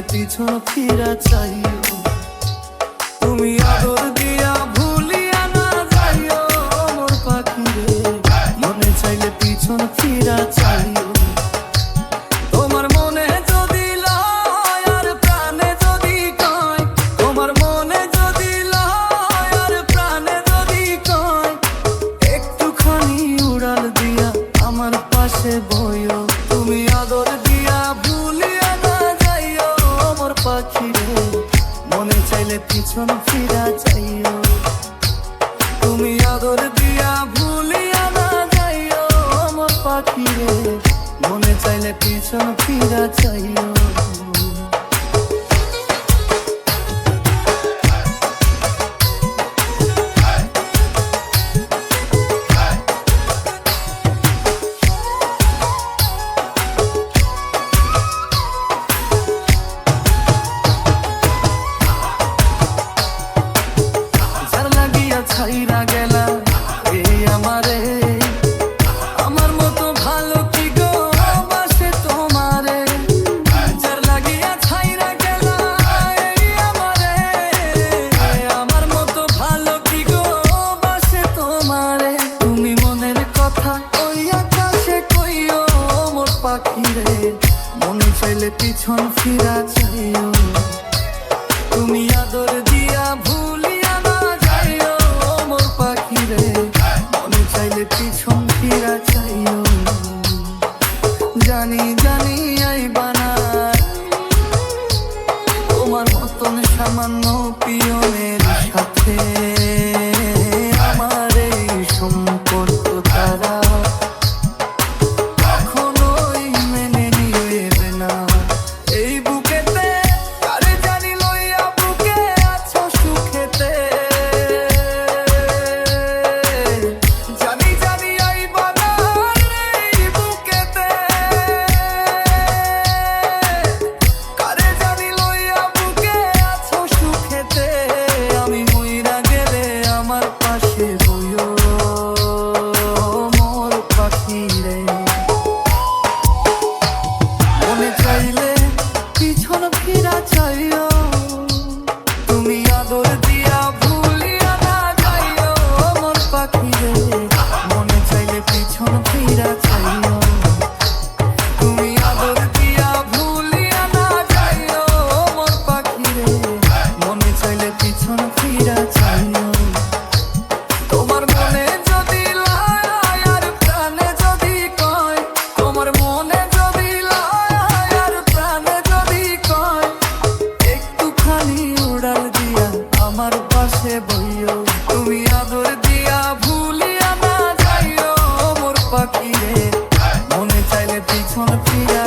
চাইলে পিছন ফিরা চাইও, তুমি আদর দিয়া ভুলিয়া না যাইও মোর পাখি রে, মনে চাইলে পিছন ফিরা চাইও। তোমার মনে যদি লয় আর প্রাণে যদি কয়, তোমার মনে যদি লয় আর প্রাণে যদি কয়, একটুখানি উড়াল দিয়া আমার পাশে বইও, তুমি আদর দিয়া ভুলিয়া না যাইও মোর পাখি রে, মনে চাইলে পিছন ফিরা যাইও, তুমি আদর দিয়া ভুলিয়া না যাইও মোর পাখি রে, মনে চাইলে পিছন ফিরা যাইও। ছাইরা গেলা এই আমারে, আমার মতো ভালো কি গো বাসে তোমারে, যার লাগিয়া ছাইরা গেলা এই আমারে, আমার মতো ভালো কি গো বাসে তোমারে, তুমি মনের কথা ওই আকাশে কইও মোর পাখি রে, মনে চাইলে পিছন ফিরা চাইও, তুমি আদর দিয়া ভুলিয়া না যাইও মোর পাখি রে, মনে চাইলে পিছন ফিরা চাইও। জানি জানি আইবা না তোমার মতন সামান্য পিয়নের সাথে, আমার এই সম্পর্ক তারা কখনোই মেনে নিবে না। এই বুকেতে কারে জানি লইয়া বুকে আছো সুখেতে, জানি জানি আইবা না এই বুকেতে, কারে জানি লইয়া বুকে আছো সুখেতে, আমি মইরা গেলে আমার পাশে বইও মোর পাখি রে, মনে চাইলে পিছন ফিরা চাইও, তুমি আদর দিয়া ভুলিয়া না যাইও মোর পাখি রে, মনে চাইলে পিছন ফিরা চাইও, তুমি আদর দিয়া ভুলিয়া না যাইও মোর পাখি রে, মনে চাইলে পিছন ফিরা চাইও। তোমার মনে যদি লয় আর প্রাণে যদি কয়, তোমার মনে যদি লয় আর প্রাণে যদি কয়, একটুখানি উড়াল দিয়া আমার পাশে বইও, তুমি আদর দিয়া ভুলিয়া না যাইও মোর পাখি রে, মনে চাইলে পিছন ফিরা